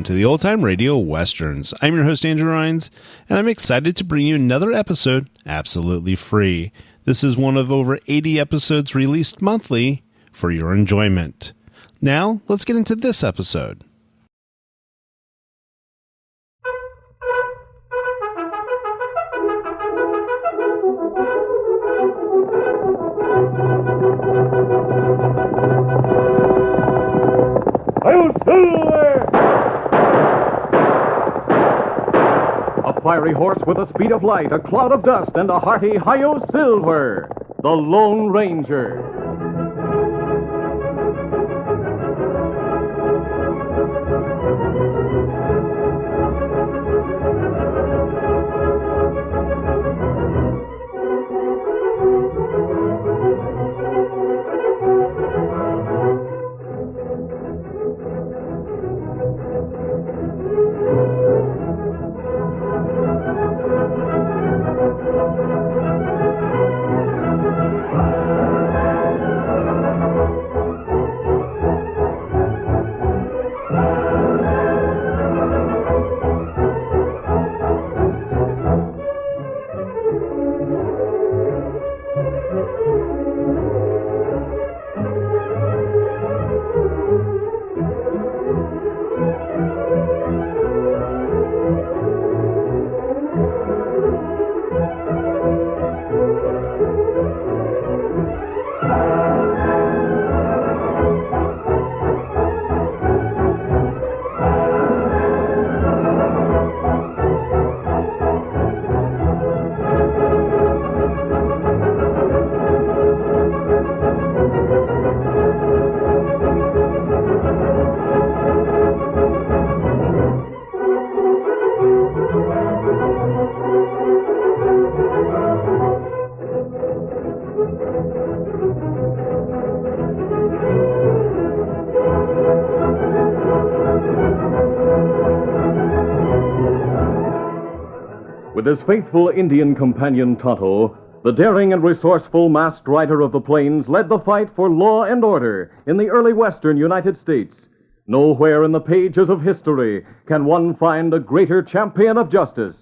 to the Old Time Radio Westerns. I'm your host, Andrew Rhines, and I'm excited to bring you another episode absolutely free. This is one of over 80 episodes released monthly for your enjoyment. Now, let's get into this episode. A fiery horse with the speed of light, a cloud of dust, and a hearty Hi-Yo Silver, the Lone Ranger. With his faithful Indian companion Tonto, the daring and resourceful masked rider of the plains led the fight for law and order in the early western United States. Nowhere in the pages of history can one find a greater champion of justice.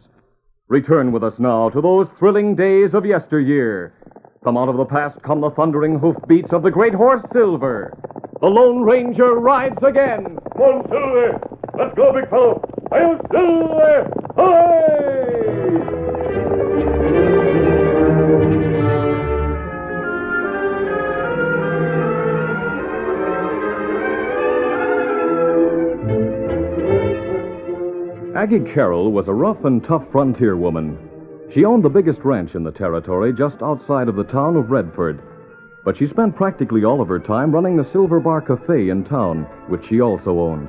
Return with us now to those thrilling days of yesteryear. From out of the past come the thundering hoofbeats of the great horse Silver. The Lone Ranger rides again. Come on, Silver! Let's go, big fellow! Hi-Yo Silver! Hooray! Aggie Carroll was a rough and tough frontier woman. She owned the biggest ranch in the territory just outside of the town of Redford. But she spent practically all of her time running the Silver Bar Cafe in town, which she also owned.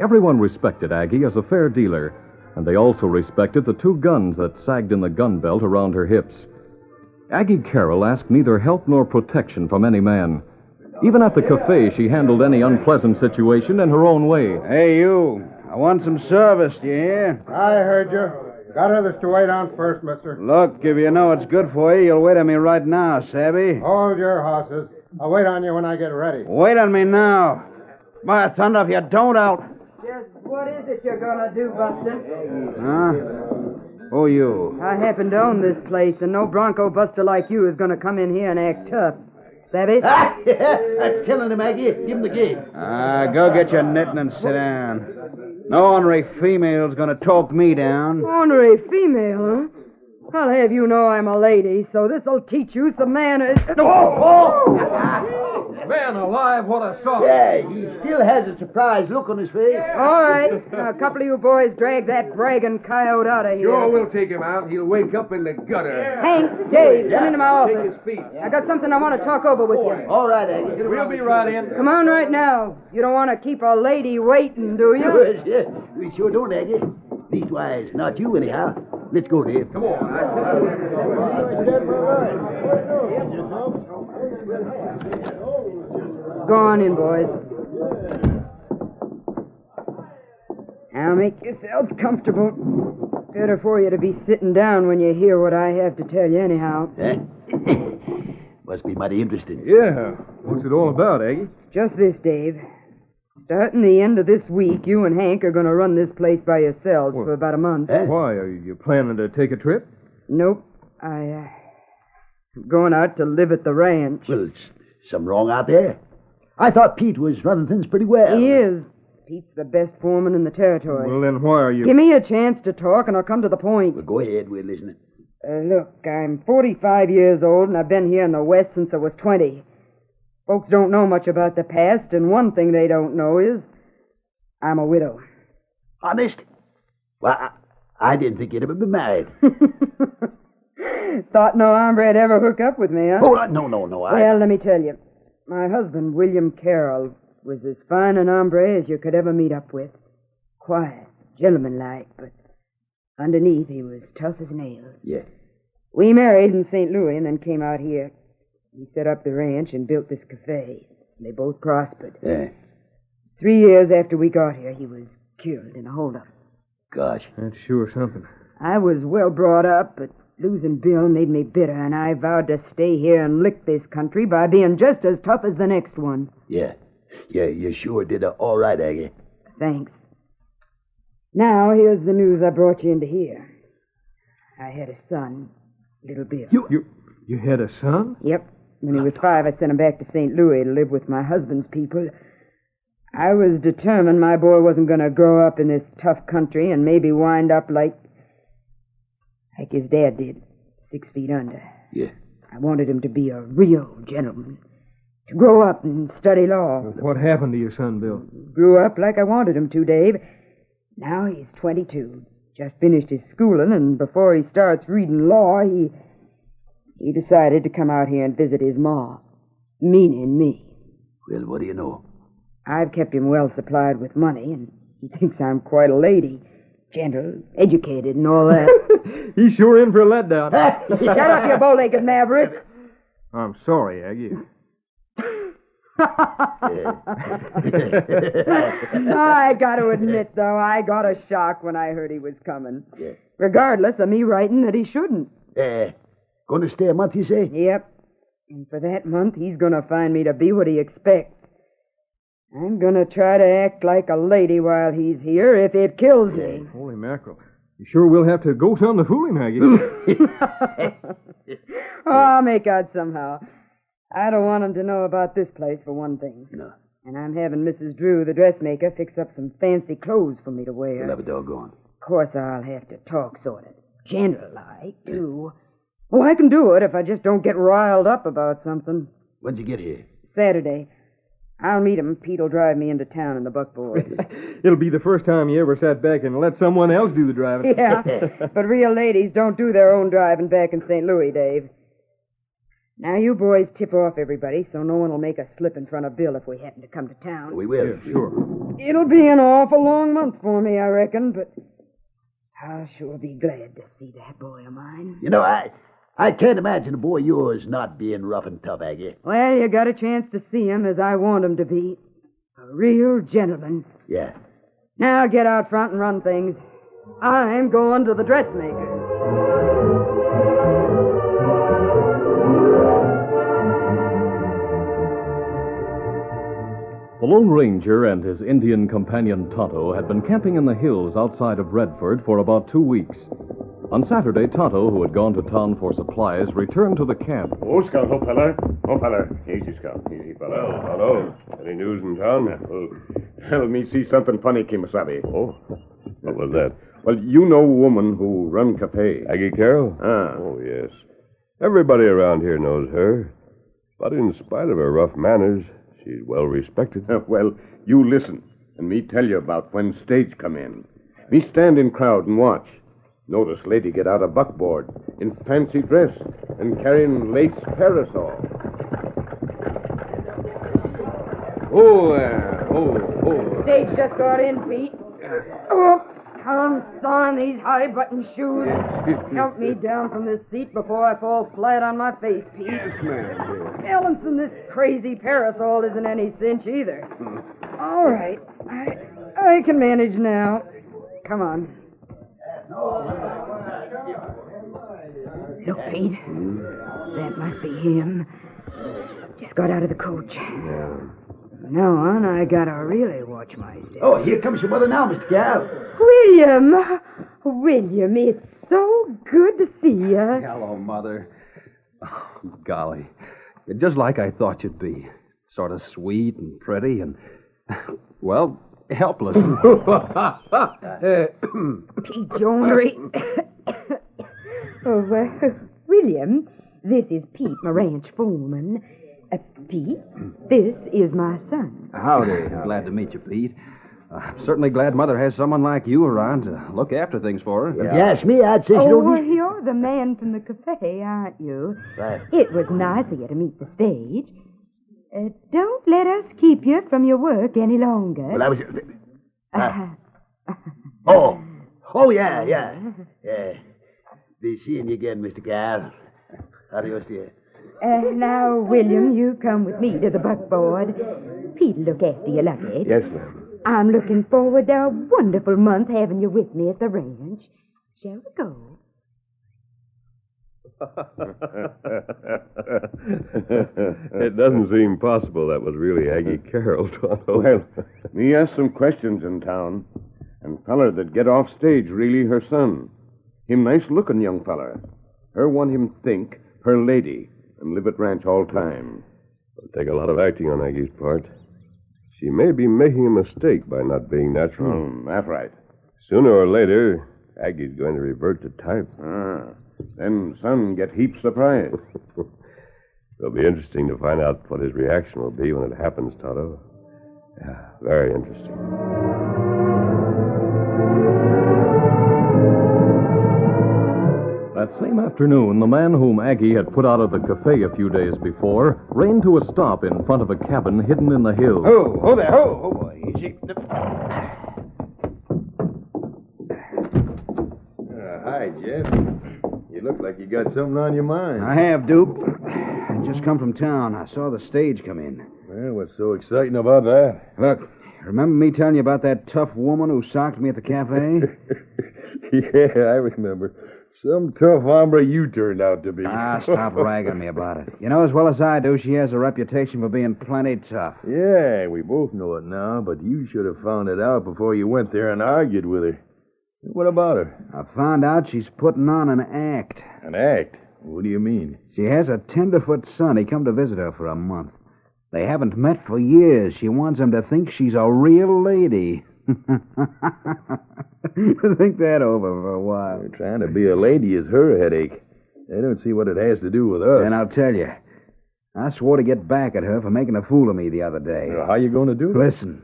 Everyone respected Aggie as a fair dealer, and they also respected the two guns that sagged in the gun belt around her hips. Aggie Carroll asked neither help nor protection from any man. Even at the cafe, she handled any unpleasant situation in her own way. Hey, you. I want some service, do you hear? I heard you. Got others to wait on first, mister. Look, if you know it's good for you, you'll wait on me right now, savvy? Hold your horses. I'll wait on you when I get ready. Wait on me now. By thunder, if you don't, I'll... Just what is it you're gonna do, Buster? Huh? Who you? I happen to own this place, and no bronco buster like you is gonna come in here and act tough. Savvy? That's killing him, Aggie. Give him the gig. Go get your knitting and sit down. No ornery female's gonna talk me down. Ornery female, huh? I'll have you know I'm a lady, so this'll teach you some manners. Man alive, what a shock. Yeah, he still has a surprised look on his face. All right. Now, a couple of you boys drag that bragging coyote out of here. Sure, we'll take him out. He'll wake up in the gutter. Hank, Dave, come into my office. Take his feet. I got something I want to talk over with you. All right, Aggie. We'll be right in. Come on right now. You don't want to keep a lady waiting, do you? Yeah, we sure don't, Aggie. Leastwise, not you, anyhow. Let's go, Dave. Come on. Go on in, boys. Now make yourselves comfortable. Better for you to be sitting down when you hear what I have to tell you anyhow. Must be mighty interesting. Yeah. What's it all about, Aggie? It's just this, Dave. Starting the end of this week, you and Hank are going to run this place by yourselves for about a month. Why? Are you planning to take a trip? Nope. I'm going out to live at the ranch. Well, something wrong out there? I thought Pete was running things pretty well. He is. Pete's the best foreman in the territory. Well, then why are you... Give me a chance to talk, and I'll come to the point. Well, go ahead. We're listening. Look, I'm 45 years old, and I've been here in the West since I was 20. Folks don't know much about the past, and one thing they don't know is I'm a widow. Honest? Well, I didn't think you'd ever been married. Thought no hombre'd ever hook up with me, huh? Oh, no. Well, let me tell you. My husband, William Carroll, was as fine an hombre as you could ever meet up with. Quiet, gentlemanlike, but underneath he was tough as nails. Yeah. We married in St. Louis and then came out here. He set up the ranch and built this cafe. They both prospered. Yeah. 3 years after we got here, he was killed in a holdup. Gosh. That's sure something. I was well brought up, but losing Bill made me bitter, and I vowed to stay here and lick this country by being just as tough as the next one. Yeah. Yeah, you sure did all right, Aggie. Thanks. Now, here's the news I brought you into here. I had a son, little Bill. You had a son? Yep. When he was 5, I sent him back to St. Louis to live with my husband's people. I was determined my boy wasn't going to grow up in this tough country and maybe wind up like his dad did, 6 feet under. Yeah. I wanted him to be a real gentleman, to grow up and study law. What happened to your son, Bill? Grew up like I wanted him to, Dave. Now he's 22, just finished his schooling, and before he starts reading law, he decided to come out here and visit his ma, meaning me. Well, what do you know? I've kept him well supplied with money, and he thinks I'm quite a lady. Gentle, educated, and all that. He's sure in for a letdown. Shut up, you bow-legged maverick. I'm sorry, Aggie. I got to admit, though, I got a shock when I heard he was coming. Yeah. Regardless of me writing that he shouldn't. Going to stay a month, you say? Yep. And for that month, he's going to find me to be what he expects. I'm going to try to act like a lady while he's here if it kills me. Holy mackerel. You sure will have to go some to fool him, Aggie. Oh, I'll make out somehow. I don't want him to know about this place, for one thing. No. And I'm having Mrs. Drew, the dressmaker, fix up some fancy clothes for me to wear. We'll have a doggone. Of course, I'll have to talk sort of gentle-like, too. Oh, I can do it if I just don't get riled up about something. When'd you get here? Saturday. I'll meet him. Pete'll drive me into town in the buckboard. It'll be the first time you ever sat back and let someone else do the driving. Yeah, but real ladies don't do their own driving back in St. Louis, Dave. Now, you boys tip off everybody so no one will make us slip in front of Bill if we happen to come to town. We will. Yeah, sure. It'll be an awful long month for me, I reckon, but I'll sure be glad to see that boy of mine. You know, I can't imagine a boy yours not being rough and tough, Aggie. Well, you got a chance to see him as I want him to be. A real gentleman. Yeah. Now get out front and run things. I'm going to the dressmaker. The Lone Ranger and his Indian companion Tonto had been camping in the hills outside of Redford for about 2 weeks. On Saturday, Tonto, who had gone to town for supplies, returned to the camp. Oh, Scout, oh, fella. Oh, fella. Easy, Scout. Easy, fella. Well, hello. Any news in town? Well, me see something funny, Kimasabi. Oh, what was that? Well, you know a woman who run cafe. Aggie Carroll? Ah. Oh, yes. Everybody around here knows her. But in spite of her rough manners, she's well respected. Well, you listen, and me tell you about when stage come in. Me stand in crowd and watch. Notice lady get out of buckboard in fancy dress and carrying lace parasol. Stage just got in, Pete. Oh, on these high-button shoes. Help me down from this seat before I fall flat on my face, Pete. Yes, ma'am. Balancing this crazy parasol isn't any cinch either. All right. I can manage now. Come on. Look, Pete. That must be him. Just got out of the coach. Yeah. now on, I gotta really watch my step. Oh, here comes your mother now, Mr. Cal. William, it's so good to see you. Hello, Mother. Oh, golly. You're just like I thought you'd be. Sort of sweet and pretty and, well, helpless. Pete Jonery. William, this is Pete, my ranch foreman. Pete, this is my son. Howdy. Glad to meet you, Pete. I'm certainly glad Mother has someone like you around to look after things for her. If you ask me, I'd say she don't need... You're the man from the cafe, aren't you? Right. It was nice of you to meet the stage. Don't let us keep you from your work any longer. Well, I was... Oh, yeah. Be seeing you again, Mr. Cal. Adios, dear. Now, William, you come with me to the buckboard. Pete'll look after you, lucky. Yes, ma'am. I'm looking forward to a wonderful month having you with me at the ranch. Shall we go? It doesn't seem possible that was really Aggie Carroll, Tonto. Well, me asked some questions in town, and feller that get off stage really her son. Him nice-looking young feller. Her want him think her lady and live at ranch all time. It'll take a lot of acting on Aggie's part. She may be making a mistake by not being natural. That's right. Sooner or later, Aggie's going to revert to type. Then son get heaps surprised. It'll be interesting to find out what his reaction will be when it happens, Tonto. Yeah, very interesting. That same afternoon, the man whom Aggie had put out of the cafe a few days before reined to a stop in front of a cabin hidden in the hills. Oh there, boy. Easy. Hi, Jeff. You look like you got something on your mind. I have, Duke. I just come from town. I saw the stage come in. Well, what's so exciting about that? Look, remember me telling you about that tough woman who socked me at the cafe? Yeah, I remember. Some tough hombre you turned out to be. Stop ragging me about it. You know as well as I do she has a reputation for being plenty tough. Yeah, we both know it now, but you should have found it out before you went there and argued with her. What about her? I found out she's putting on an act. An act? What do you mean? She has a tenderfoot son. He come to visit her for a month. They haven't met for years. She wants him to think she's a real lady. Think that over for a while. Trying to be a lady is her headache. I don't see what it has to do with us. And I'll tell you, I swore to get back at her for making a fool of me the other day. How you going to do it? Listen,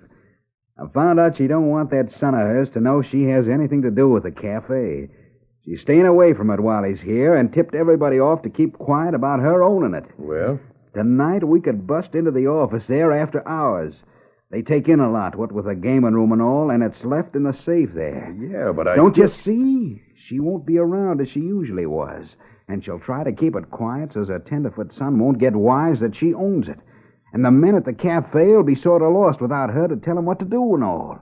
I found out she don't want that son of hers to know she has anything to do with the cafe. She's staying away from it while he's here and tipped everybody off to keep quiet about her owning it. Well? Tonight we could bust into the office there after hours. They take in a lot, what with a gaming room and all, and it's left in the safe there. Yeah, but Don't you see? She won't be around as she usually was, and she'll try to keep it quiet so's her tenderfoot son won't get wise that she owns it. And the men at the cafe will be sort of lost without her to tell them what to do and all.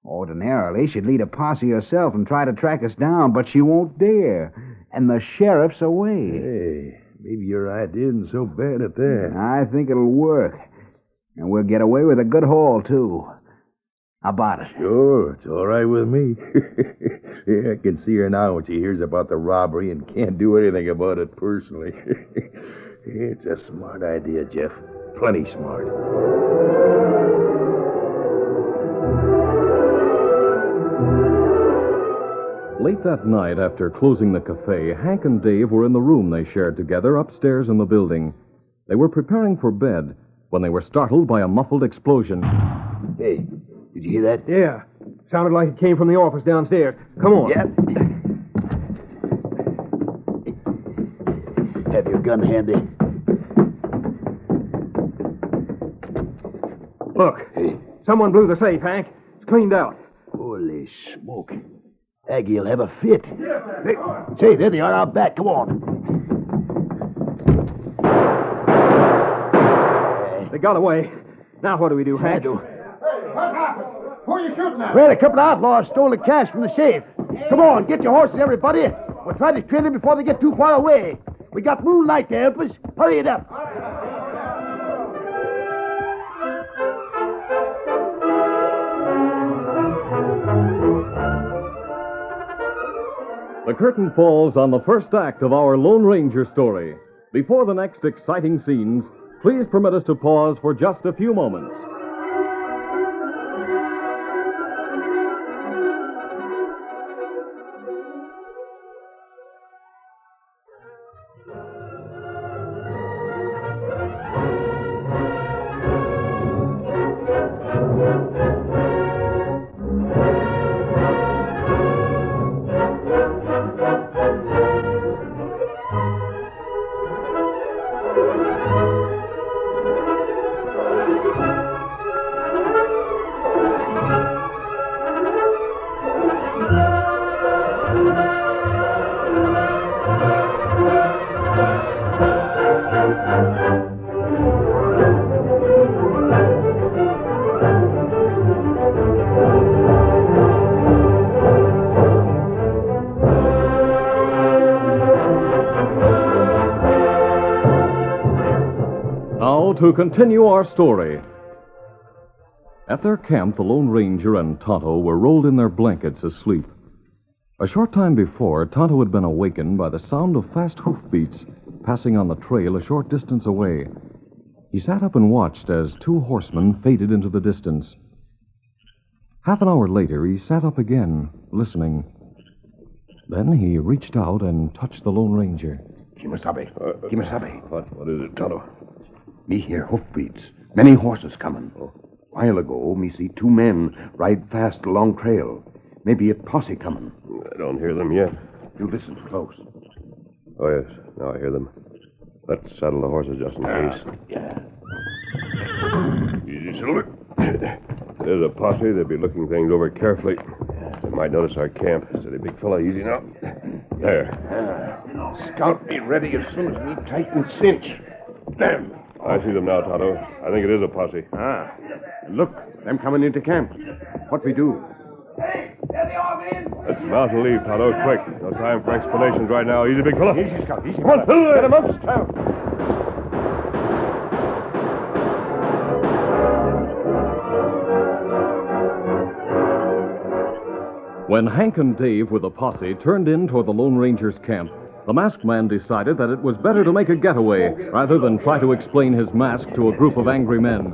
Ordinarily, she'd lead a posse herself and try to track us down, but she won't dare. And the sheriff's away. Hey, maybe your idea isn't so bad at that. I think it'll work. And we'll get away with a good haul, too. How about it? Sure, it's all right with me. Yeah, I can see her now when she hears about the robbery and can't do anything about it personally. It's a smart idea, Jeff. Plenty smart. Late that night, after closing the cafe, Hank and Dave were in the room they shared together upstairs in the building. They were preparing for bed when they were startled by a muffled explosion. Hey, did you hear that? Yeah. Sounded like it came from the office downstairs. Come on. Yep. Have your gun handy. Look. Hey. Someone blew the safe, Hank. It's cleaned out. Holy smoke. Aggie'll have a fit. Hey, say, there they are out back. Come on. They got away. Now what do we do, Hank? Hey, what happened? Who are you shooting at? Well, a couple of outlaws stole the cash from the safe. Come on, get your horses, everybody. We'll try to trail them before they get too far away. We got moonlight to help us. Hurry it up. The curtain falls on the first act of our Lone Ranger story. Before the next exciting scenes, please permit us to pause for just a few moments. To continue our story. At their camp, the Lone Ranger and Tonto were rolled in their blankets asleep. A short time before, Tonto had been awakened by the sound of fast hoofbeats passing on the trail a short distance away. He sat up and watched as two horsemen faded into the distance. Half an hour later, he sat up again, listening. Then he reached out and touched the Lone Ranger. Kimasabe. Kimasabe. What is it, Tonto? Me hear hoofbeats. Many horses coming. While ago, me see two men ride fast along trail. Maybe a posse coming. I don't hear them yet. You listen close. Oh, yes. Now I hear them. Let's saddle the horses just in case. Yeah. Easy, Silver. If there's a posse, they'll be looking things over carefully. They might notice our camp. Steady, big fella. Easy now. There. Scout be ready as soon as me tighten cinch. Them. I see them now, Tonto. I think it is a posse. Look, them coming into camp. What we do? Hey, there they are, man. Let's mount and leave, Tonto, quick. No time for explanations right now. Easy, big fella. Easy, Scout, easy. Come on, Silver. Get him up, Scout. When Hank and Dave with the posse turned in toward the Lone Ranger's camp, the masked man decided that it was better to make a getaway rather than try to explain his mask to a group of angry men.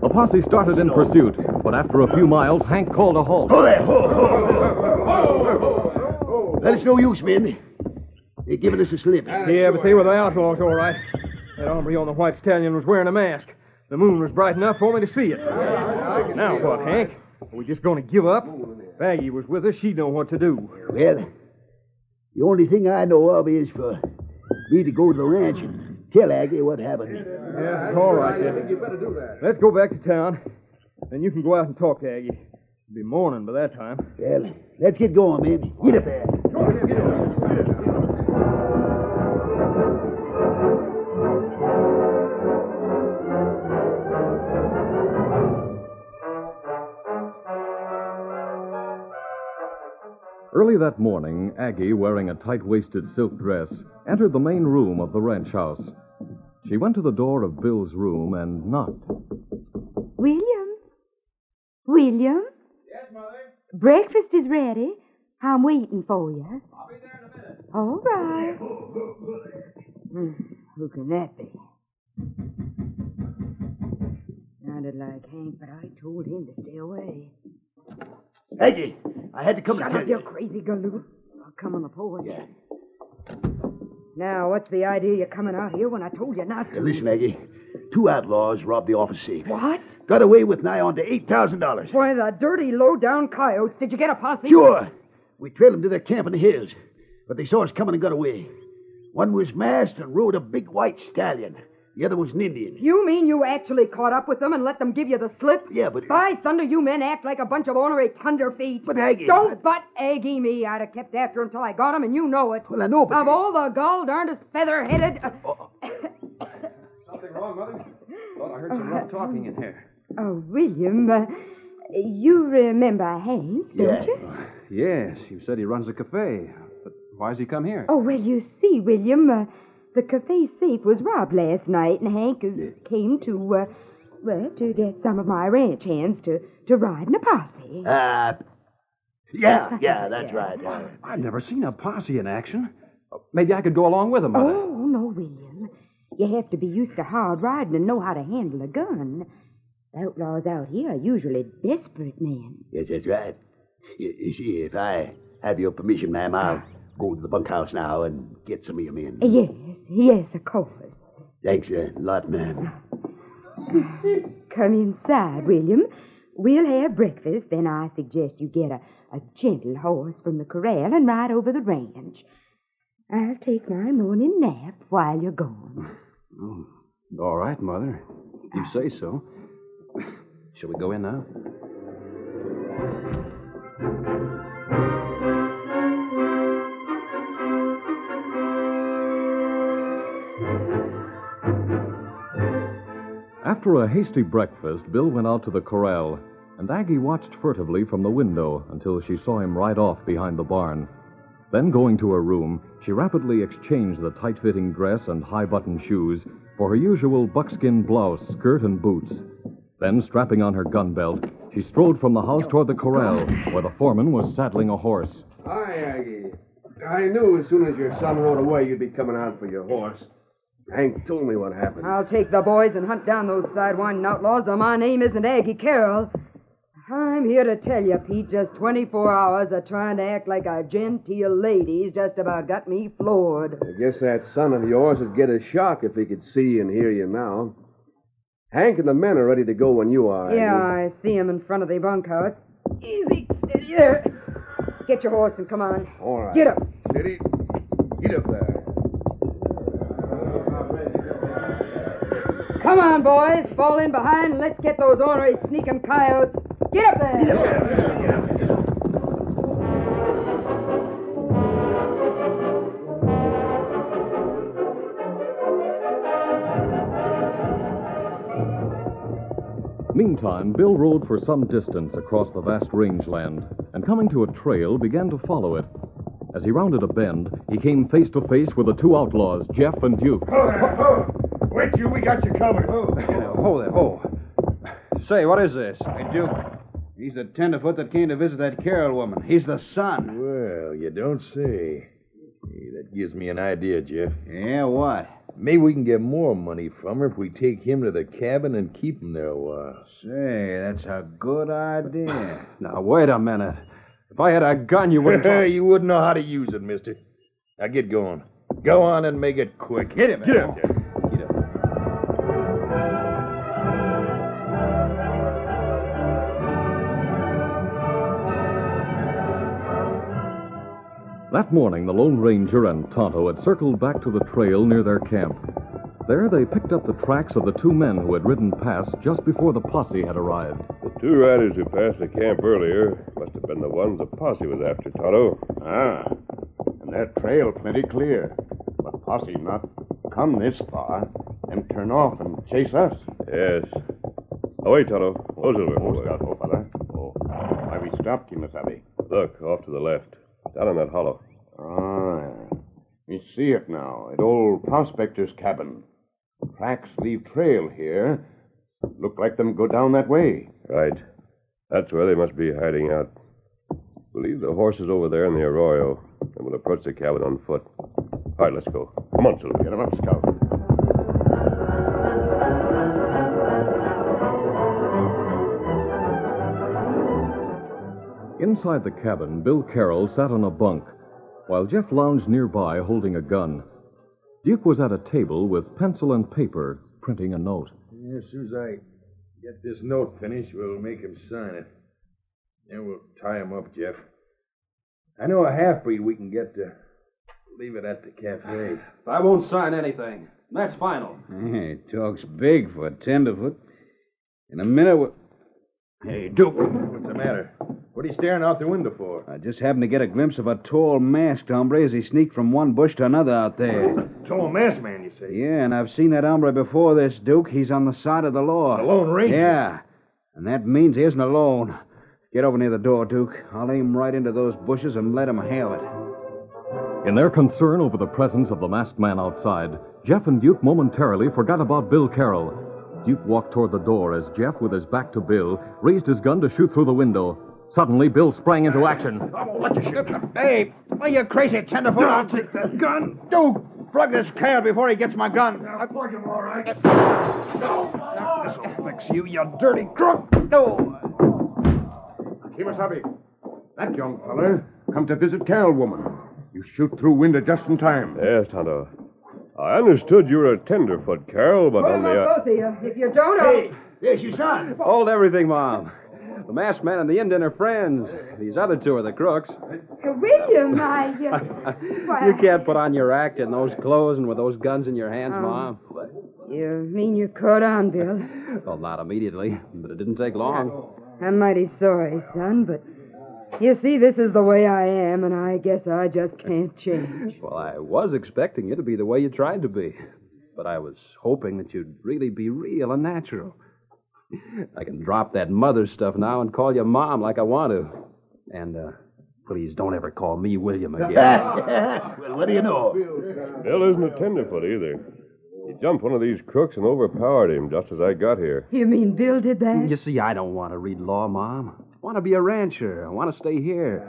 The posse started in pursuit, but after a few miles, Hank called a halt. Hold there. That is no use, men. They're giving us a slip. Yeah, but they were the outlaws, all right. That hombre on the white stallion was wearing a mask. The moon was bright enough for me to see it. Now what, Hank? Are we just going to give up? If Aggie was with us, she'd know what to do. Well, the only thing I know of is for me to go to the ranch and tell Aggie what happened. Yeah, all right, then. I think you better do that. Let's go back to town. Then you can go out and talk to Aggie. It'll be morning by that time. Well, let's get going, men. Get up there. Early that morning, Aggie, wearing a tight-waisted silk dress, entered the main room of the ranch house. She went to the door of Bill's room and knocked. William? William? Yes, Mother? Breakfast is ready. I'm waiting for you. I'll be there in a minute. All right. Who can that be? Sounded like Hank, but I told him to stay away. Aggie, I had to come Shut to up, tell you you. crazy galoot. I'll come on the porch. Yeah. Now, what's the idea you're coming out here when I told you not to? Listen, Aggie. Two outlaws robbed the office safe. What? Got away with nigh on to $8,000. Why, the dirty, low-down coyotes. Did you get a posse? Sure. We trailed them to their camp in the hills, but they saw us coming and got away. One was masked and rode a big white stallion. The other was an Indian. You mean you actually caught up with them and let them give you the slip? Yeah, but... By thunder, you men act like a bunch of ornery tenderfeet. But, Aggie... Don't but Aggie me. I'd have kept after until I got him, and you know it. Well, I know, but... Of all the gall-darndest feather-headed... Something wrong, Mother? Thought I heard some rough talking in here. Oh, William, you remember Hank, don't you? Yes, you said he runs a cafe. But why has he come here? Oh, well, you see, William, the cafe safe was robbed last night, and Hank came to, to get some of my ranch hands to ride in a posse. Yeah, that's right. I've never seen a posse in action. Maybe I could go along with them, Mother. Oh, no, William. You have to be used to hard riding and know how to handle a gun. Outlaws out here are usually desperate men. Yes, that's right. You see, if I have your permission, ma'am, I'll go to the bunkhouse now and get some of your men. Yes, of course. Thanks a lot, ma'am. Come inside, William. We'll have breakfast, then I suggest you get a gentle horse from the corral and ride over the ranch. I'll take my morning nap while you're gone. Oh, all right, Mother. You say so. Shall we go in now? After a hasty breakfast, Bill went out to the corral, and Aggie watched furtively from the window until she saw him ride off behind the barn. Then, going to her room, she rapidly exchanged the tight-fitting dress and high-button shoes for her usual buckskin blouse, skirt, and boots. Then, strapping on her gun belt, she strode from the house toward the corral, where the foreman was saddling a horse. Hi, Aggie. I knew as soon as your son rode away you'd be coming out for your horse. Hank told me what happened. I'll take the boys and hunt down those sidewinding outlaws, though my name isn't Aggie Carroll. I'm here to tell you, Pete, just 24 hours of trying to act like a genteel lady's just about got me floored. I guess that son of yours would get a shock if he could see and hear you now. Hank and the men are ready to go when you are. Yeah, Aggie. I see him in front of the bunkhouse. Easy, steady there. Get your horse and come on. All right. Get up. Steady. Get up there. Come on, boys. Fall in behind and let's get those ornery sneaking coyotes. Get up there. Meantime, Bill rode for some distance across the vast rangeland, and coming to a trail, began to follow it. As he rounded a bend, he came face to face with the two outlaws, Jeff and Duke. Wait, you, we got you covered. Hold it. Say, what is this? Hey, Duke. He's the tenderfoot that came to visit that Carroll woman. He's the son. Well, you don't say. Hey, that gives me an idea, Jeff. Yeah, what? Maybe we can get more money from her if we take him to the cabin and keep him there a while. Say, that's a good idea. Now, wait a minute. If I had a gun, you wouldn't talk... You wouldn't know how to use it, mister. Now get going. Go on and make it quick. Hit him. Get him, Jeff. Get him. That morning, the Lone Ranger and Tonto had circled back to the trail near their camp. There, they picked up the tracks of the two men who had ridden past just before the posse had arrived. The two riders who passed the camp earlier must have been the ones the posse was after, Tonto. Ah, and that trail plenty clear. But posse not come this far and turn off and chase us. Yes. Oh, wait, Tonto. Those are Oh, Scout, oh, fella. Oh, why we stopped, Kimasabi? Look, off to the left. Down in that hollow. Ah, we see it now. At old prospector's cabin. Tracks leave trail here. Look like them go down that way. Right. That's where they must be hiding out. We'll leave the horses over there in the arroyo, and we'll approach the cabin on foot. All right, let's go. Come on, Silver. Get 'em up, Scout. Inside the cabin, Bill Carroll sat on a bunk, while Jeff lounged nearby holding a gun. Duke was at a table with pencil and paper, printing a note. Yeah, as soon as I get this note finished, we'll make him sign it. Then we'll tie him up, Jeff. I know a half-breed we can get to leave it at the cafe. I won't sign anything. That's final. Hey, talks big for a tenderfoot. In a minute, we'll... Hey, Duke. What's the matter? What are you staring out the window for? I just happened to get a glimpse of a tall, masked hombre as he sneaked from one bush to another out there. Tall masked man, you say? Yeah, and I've seen that hombre before this, Duke. He's on the side of the law. The Lone Ranger? Yeah, and that means he isn't alone. Get over near the door, Duke. I'll aim right into those bushes and let him have it. In their concern over the presence of the masked man outside, Jeff and Duke momentarily forgot about Bill Carroll. Duke walked toward the door as Jeff, with his back to Bill, raised his gun to shoot through the window. Suddenly, Bill sprang into action. Let you shoot. Hey, why you crazy tenderfoot? I'll take that gun. Do plug this cal before he gets my gun. I'll plug him all right. This'll fix you, you dirty crook. No. Kimasabi, that young feller come to visit Cal woman. You shoot through window just in time. Yes, Tonto. I understood you were a tenderfoot, Carol, but What on the... about both of you? If you don't, Hey, there's your son. Hold everything, Mom. The masked man and the Indian are friends. These other two are the crooks. William, You can't put on your act in those clothes and with those guns in your hands, Mom. You mean you caught on, Bill? Well, not immediately, but it didn't take long. I'm mighty sorry, son, but you see, this is the way I am, and I guess I just can't change. Well, I was expecting you to be the way you tried to be, but I was hoping that you'd really be real and natural. I can drop that mother stuff now and call you Mom like I want to. And, please don't ever call me William again. Well, what do you know? Bill isn't a tenderfoot either. He jumped one of these crooks and overpowered him just as I got here. You mean Bill did that? You see, I don't want to read law, Mom. I want to be a rancher. I want to stay here.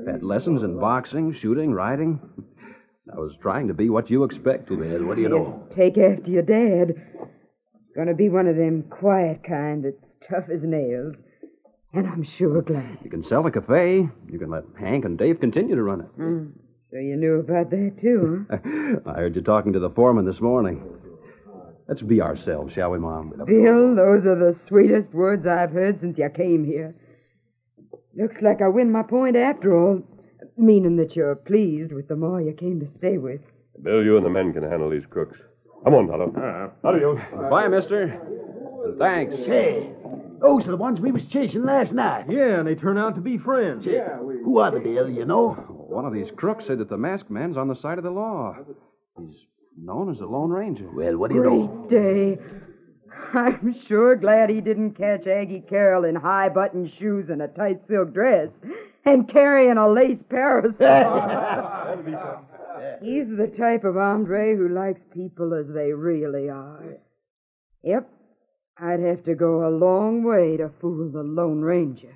I've had lessons in boxing, shooting, riding. I was trying to be what you expect. Well, what do you know? Take after your dad. Gonna be one of them quiet kind that's tough as nails. And I'm sure glad. You can sell the cafe. You can let Hank and Dave continue to run it. So you knew about that, too, huh? I heard you talking to the foreman this morning. Let's be ourselves, shall we, Mom? Bill, those are the sweetest words I've heard since you came here. Looks like I win my point after all. Meaning that you're pleased with the more you came to stay with. Bill, you and the men can handle these crooks. Come on, Tonto. Adios. Bye, mister. And thanks. Say, those are the ones we was chasing last night. Yeah, and they turn out to be friends. Who are they, Bill, you know? One of these crooks said that the masked man's on the side of the law. He's known as the Lone Ranger. Well, what do you know? Great day. I'm sure glad he didn't catch Aggie Carroll in high button shoes and a tight silk dress and carrying a lace parasol. He's the type of hombre who likes people as they really are. Yep, I'd have to go a long way to fool the Lone Ranger.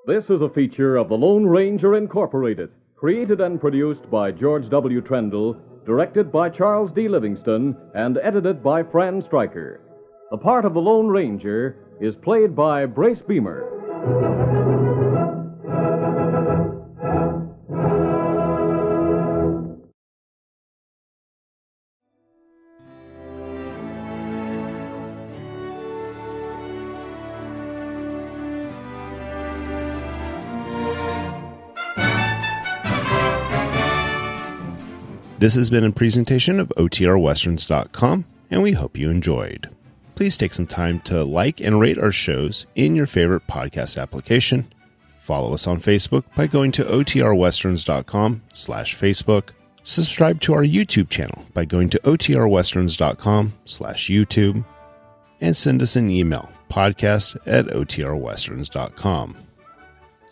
This is a feature of the Lone Ranger Incorporated, created and produced by George W. Trendle, directed by Charles D. Livingston, and edited by Fran Stryker. The part of the Lone Ranger is played by Brace Beamer. This has been a presentation of OTRWesterns.com, and we hope you enjoyed. Please take some time to like and rate our shows in your favorite podcast application. Follow us on Facebook by going to OTRWesterns.com/Facebook. Subscribe to our YouTube channel by going to otrwesterns.com/YouTube and send us an email, podcast@otrwesterns.com.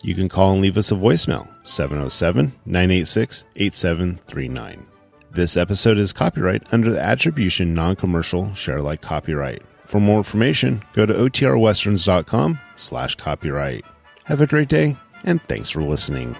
You can call and leave us a voicemail, 707-986-8739. This episode is copyright under the Attribution Non-Commercial Share Alike Copyright. For more information, go to otrwesterns.com/copyright. Have a great day, and thanks for listening.